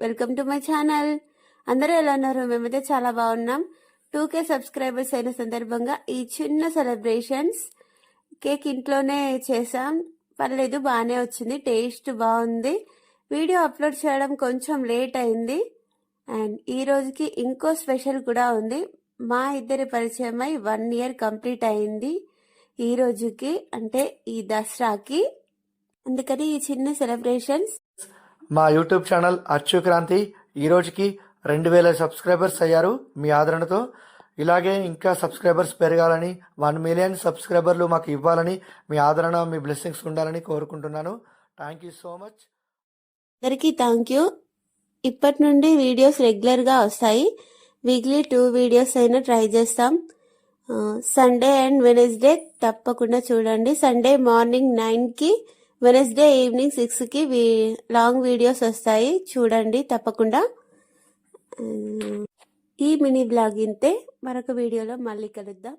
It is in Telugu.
Welcome to my channel. అందరూ ఎలా ఉన్నారు? మేమైతే చాలా బాగున్నాం. 2K సబ్స్క్రైబర్స్ అయిన సందర్భంగా ఈ చిన్న సెలబ్రేషన్స్ కేక్ ఇంట్లోనే చేసాం. పర్లేదు, బాగానే వచ్చింది, టేస్ట్ బాగుంది. వీడియో అప్లోడ్ చేయడం కొంచెం లేట్ అయింది. అండ్ ఈ రోజుకి ఇంకో స్పెషల్ కూడా ఉంది. మా ఇద్దరి పరిచయమై 1 year కంప్లీట్ అయింది ఈ రోజుకి, అంటే ఈ దసరాకి. అందుకని ఈ చిన్న సెలబ్రేషన్స్. మా యూట్యూబ్ ఛానల్ అచ్చు క్రాంతి ఈ రోజుకి 2000 సబ్స్క్రైబర్స్ అయ్యారు. మీ ఆదరణతో ఇలాగే ఇంకా సబ్స్క్రైబర్స్ పెరగాలని, 1 million సబ్స్క్రైబర్లు మాకు ఇవ్వాలని, మీ ఆదరణ, మీ బ్లెస్సింగ్స్ ఉండాలని కోరుకుంటున్నాను. Thank you so much. అందరికీ థ్యాంక్ యూ. ఇప్పటి నుండి వీడియోస్ రెగ్యులర్గా వస్తాయి. వీక్లీ 2 వీడియోస్ అయినా ట్రై చేస్తాం. సండే అండ్ వెనస్డే తప్పకుండా చూడండి. సండే మార్నింగ్ 9కి, వెనస్డే ఈవినింగ్ 6కి లాంగ్ వీడియోస్ వస్తాయి, చూడండి తప్పకుండా. ఈ మినీ బ్లాగ్ ఇంతే. మరొక వీడియోలో మళ్ళీ కలుద్దాం.